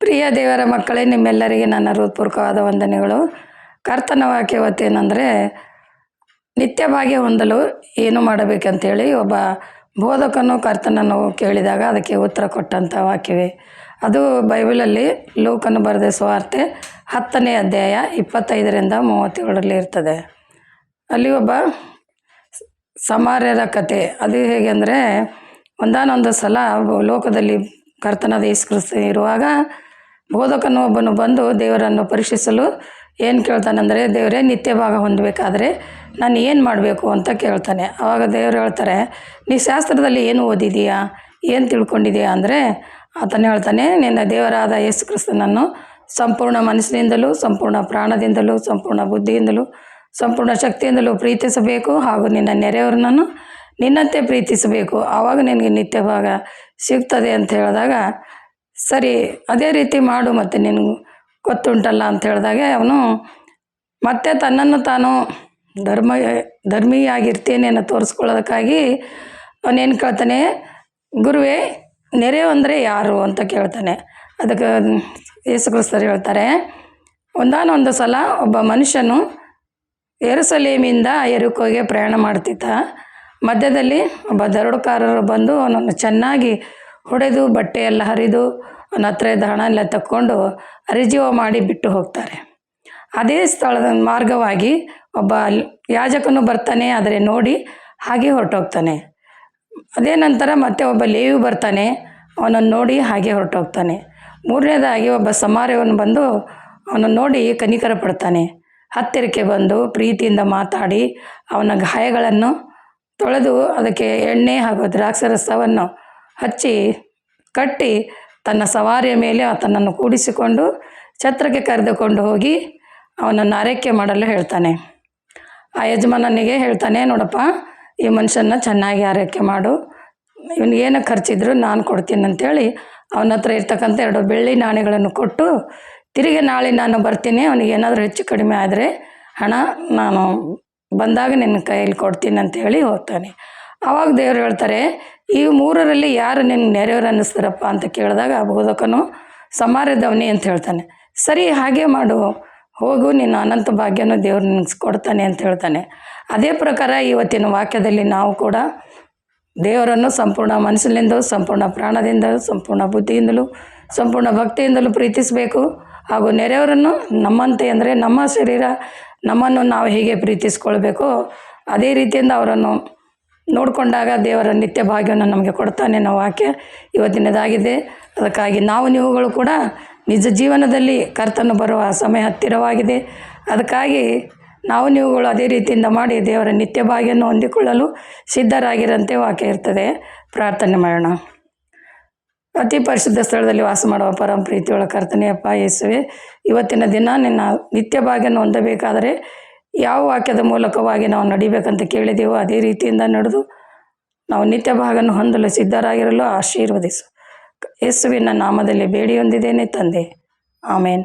ಪ್ರಿಯ ದೇವರ ಮಕ್ಕಳೇ, ನಿಮ್ಮೆಲ್ಲರಿಗೆ ನನ್ನ ಹೃತ್ಪೂರ್ವಕವಾದ ವಂದನೆಗಳು. ಕರ್ತನ ವಾಕ್ಯ ಇವತ್ತೇನೆಂದರೆ, ನಿತ್ಯ ಭಾಗ್ಯ ಹೊಂದಲು ಏನು ಮಾಡಬೇಕಂತೇಳಿ ಒಬ್ಬ ಬೋಧಕನು ಕರ್ತನನ್ನು ಕೇಳಿದಾಗ ಅದಕ್ಕೆ ಉತ್ತರ ಕೊಟ್ಟಂಥ ವಾಕ್ಯವೇ ಅದು. ಬೈಬಲಲ್ಲಿ ಲೂಕನು ಬರೆದ ಸುವಾರ್ತೆ 10ನೇ ಅಧ್ಯಾಯ 25ರಿಂದ 37 ಇರ್ತದೆ. ಅಲ್ಲಿ ಒಬ್ಬ ಸಮಾರ್ಯರ ಕತೆ. ಅದು ಹೇಗೆ ಅಂದರೆ, ಒಂದಾನೊಂದು ಸಲ ಲೋಕದಲ್ಲಿ ಕರ್ತನಾದ ಯೇಸು ಕ್ರಿಸ್ತ ಇರುವಾಗ ಬೋಧಕನು ಒಬ್ಬನು ಬಂದು ದೇವರನ್ನು ಪರೀಕ್ಷಿಸಲು ಏನು ಕೇಳ್ತಾನೆಂದರೆ, ದೇವರೇ, ನಿತ್ಯ ಭಾಗ ಹೊಂದಬೇಕಾದ್ರೆ ನಾನು ಏನು ಮಾಡಬೇಕು ಅಂತ ಕೇಳ್ತಾನೆ. ಆವಾಗ ದೇವರು ಹೇಳ್ತಾರೆ, ನೀ ಶಾಸ್ತ್ರದಲ್ಲಿ ಏನು ಓದಿದೀಯಾ, ಏನು ತಿಳ್ಕೊಂಡಿದೀಯಾ ಅಂದರೆ, ಆತನು ಹೇಳ್ತಾನೆ, ನಿನ್ನ ದೇವರಾದ ಯೇಸು ಕ್ರಿಸ್ತನನ್ನು ಸಂಪೂರ್ಣ ಮನಸ್ಸಿನಿಂದಲೂ, ಸಂಪೂರ್ಣ ಪ್ರಾಣದಿಂದಲೂ, ಸಂಪೂರ್ಣ ಬುದ್ಧಿಯಿಂದಲೂ, ಸಂಪೂರ್ಣ ಶಕ್ತಿಯಿಂದಲೂ ಪ್ರೀತಿಸಬೇಕು, ಹಾಗೂ ನಿನ್ನ ನೆರೆಯವರನ್ನು ನಿನ್ನಂತೆ ಪ್ರೀತಿಸಬೇಕು, ಆವಾಗ ನಿನಗೆ ನಿತ್ಯ ಭಾಗ ಸಿಗ್ತದೆ ಅಂತ ಹೇಳಿದಾಗ, ಸರಿ ಅದೇ ರೀತಿ ಮಾಡು ಮತ್ತು ನಿನಗೆ ಗೊತ್ತುಂಟಲ್ಲ ಅಂತ ಹೇಳಿದಾಗ ಅವನು ಮತ್ತೆ ತನ್ನನ್ನು ತಾನು ಧರ್ಮಿಯಾಗಿರ್ತೇನೆ ಅನ್ನೋ ತೋರಿಸ್ಕೊಳ್ಳೋದಕ್ಕಾಗಿ ಅವನೇನು ಕೇಳ್ತಾನೆ, ಗುರುವೇ, ನೆರೆಯವಂದರೆ ಯಾರು ಅಂತ ಕೇಳ್ತಾನೆ. ಅದಕ್ಕೆ ಯೇಸು ಕ್ರಿಸ್ತರು ಹೇಳ್ತಾರೆ, ಒಂದಾನೊಂದು ಸಲ ಒಬ್ಬ ಮನುಷ್ಯನು ಯೆರೂಸಲೇಮಿಂದ ಯೆರಿಕೋಗೆ ಪ್ರಯಾಣ ಮಾಡ್ತಿದ್ದ. ಮಧ್ಯದಲ್ಲಿ ಒಬ್ಬ ದರೋಡೆಕೋರರು ಬಂದು ಅವನನ್ನು ಚೆನ್ನಾಗಿ ಹೊಡೆದು ಬಟ್ಟೆಯೆಲ್ಲ ಹರಿದು ಅವನ ಹತ್ರ ಇದ್ದ ಹಣ ಎಲ್ಲ ತಕ್ಕೊಂಡು ಹರಿಜೀವ ಮಾಡಿ ಬಿಟ್ಟು ಹೋಗ್ತಾರೆ. ಅದೇ ಸ್ಥಳದ ಮಾರ್ಗವಾಗಿ ಒಬ್ಬ ಯಾಜಕನು ಬರ್ತಾನೆ, ಆದರೆ ನೋಡಿ ಹಾಗೆ ಹೊರಟೋಗ್ತಾನೆ. ಅದೇ ನಂತರ ಮತ್ತೆ ಒಬ್ಬ ಲೇವಿ ಬರ್ತಾನೆ, ಅವನನ್ನು ನೋಡಿ ಹಾಗೆ ಹೊರಟೋಗ್ತಾನೆ. ಮೂರನೇದಾಗಿ ಒಬ್ಬ ಸಮಾರ್ಯವನು ಬಂದು ಅವನನ್ನು ನೋಡಿ ಕನಿಕರ ಪಡ್ತಾನೆ. ಹತ್ತಿರಕ್ಕೆ ಬಂದು ಪ್ರೀತಿಯಿಂದ ಮಾತಾಡಿ ಅವನ ಗಾಯಗಳನ್ನು ತೊಳೆದು ಅದಕ್ಕೆ ಎಣ್ಣೆ ಹಾಗೂ ದ್ರಾಕ್ಷಾರಸವನ್ನು ಹಚ್ಚಿ ಕಟ್ಟಿ ತನ್ನ ಸವಾರಿಯ ಮೇಲೆ ಆತನನ್ನು ಕೂಡಿಸಿಕೊಂಡು ಛತ್ರಕ್ಕೆ ಕರೆದುಕೊಂಡು ಹೋಗಿ ಅವನನ್ನು ಆರೈಕೆ ಮಾಡಲು ಹೇಳ್ತಾನೆ. ಆ ಯಜಮಾನನಿಗೆ ಹೇಳ್ತಾನೆ, ನೋಡಪ್ಪ, ಈ ಮನುಷ್ಯನ ಚೆನ್ನಾಗಿ ಆರೈಕೆ ಮಾಡು, ಇವನಿಗೇನು ಖರ್ಚಿದ್ರು ನಾನು ಕೊಡ್ತೀನಿ ಅಂತೇಳಿ ಅವನ ಹತ್ರ ಇರ್ತಕ್ಕಂಥ 2 ಬೆಳ್ಳಿ ನಾಣ್ಯಗಳನ್ನು ಕೊಟ್ಟು, ತಿರುಗಿ ನಾಳೆ ನಾನು ಬರ್ತೀನಿ, ಅವನಿಗೆ ಏನಾದರೂ ಹೆಚ್ಚು ಕಡಿಮೆ ಆದರೆ ಹಣ ನಾನು ಬಂದಾಗ ನಿನ್ನ ಕೈಯಲ್ಲಿ ಕೊಡ್ತೀನಿ ಅಂತೇಳಿ ಹೋಗ್ತಾನೆ. ಆವಾಗ ದೇವರು ಹೇಳ್ತಾರೆ, ಈ 3ರಲ್ಲಿ ಯಾರು ನಿನ್ನ ನೆರೆಯವರು ಅನ್ನಿಸ್ತಾರಪ್ಪ ಅಂತ ಕೇಳಿದಾಗ ಆ ಬೋಧಕನು ಸಮಾರ್ಯದವನೇ ಅಂತ ಹೇಳ್ತಾನೆ. ಸರಿ, ಹಾಗೆ ಮಾಡು, ಹೋಗು, ನಿನ್ನ ಅನಂತ ಭಾಗ್ಯನೂ ದೇವ್ರು ನಿನ್ಗೆ ಕೊಡ್ತಾನೆ ಅಂತ ಹೇಳ್ತಾನೆ. ಅದೇ ಪ್ರಕಾರ ಇವತ್ತಿನ ವಾಕ್ಯದಲ್ಲಿ ನಾವು ಕೂಡ ದೇವರನ್ನು ಸಂಪೂರ್ಣ ಮನಸ್ಸಿನಿಂದಲೂ, ಸಂಪೂರ್ಣ ಪ್ರಾಣದಿಂದಲೂ, ಸಂಪೂರ್ಣ ಬುದ್ಧಿಯಿಂದಲೂ, ಸಂಪೂರ್ಣ ಭಕ್ತಿಯಿಂದಲೂ ಪ್ರೀತಿಸಬೇಕು, ಹಾಗೂ ನೆರೆಯವರನ್ನು ನಮ್ಮಂತೆ ಅಂದರೆ ನಮ್ಮ ಶರೀರ ನಮ್ಮನ್ನು ನಾವು ಹೇಗೆ ಪ್ರೀತಿಸ್ಕೊಳ್ಬೇಕೋ ಅದೇ ರೀತಿಯಿಂದ ಅವರನ್ನು ನೋಡಿಕೊಂಡಾಗ ದೇವರ ನಿತ್ಯ ಭಾಗ್ಯವನ್ನು ನಮಗೆ ಕೊಡ್ತಾನೆ ಅನ್ನೋ ವಾಕ್ಯ ಇವತ್ತಿನದಾಗಿದೆ. ಅದಕ್ಕಾಗಿ ನೀವುಗಳು ಕೂಡ ನಿಜ ಜೀವನದಲ್ಲಿ ಕರ್ತನು ಬರುವ ಸಮಯ ಹತ್ತಿರವಾಗಿದೆ. ಅದಕ್ಕಾಗಿ ನೀವುಗಳು ಅದೇ ರೀತಿಯಿಂದ ಮಾಡಿ ದೇವರ ನಿತ್ಯ ಭಾಗ್ಯವನ್ನು ಹೊಂದಿಕೊಳ್ಳಲು ಸಿದ್ಧರಾಗಿರಂತೆ ವಾಕ್ಯ ಇರ್ತದೆ. ಪ್ರಾರ್ಥನೆ ಮಾಡೋಣ. ಅತಿ ಪರಿಶುದ್ಧ ಸ್ಥಳದಲ್ಲಿ ವಾಸ ಮಾಡುವ ಪರಮ ಪ್ರೀತಿಯೊಳ ಕರ್ತನೇ, ಅಪ್ಪ ಯೇಸುವೆ, ಇವತ್ತಿನ ದಿನ ನಿನ್ನ ನಿತ್ಯ ಭಾಗ್ಯವನ್ನು ಹೊಂದಬೇಕಾದರೆ ಯಾವ ವಾಕ್ಯದ ಮೂಲಕವಾಗಿ ನಾವು ನಡಿಬೇಕಂತ ಕೇಳಿದೆವೋ ಅದೇ ರೀತಿಯಿಂದ ನಡೆದು ನಾವು ನಿತ್ಯ ಭಾಗವನ್ನು ಹೊಂದಲು ಸಿದ್ಧರಾಗಿರಲು ಆಶೀರ್ವದಿಸು. ಯೇಸುವಿನ ನಾಮದಲ್ಲಿ ಬೇಡಿ ಹೊಂದಿದ್ದೇನೆ ತಂದೆ, ಆಮೇನ್.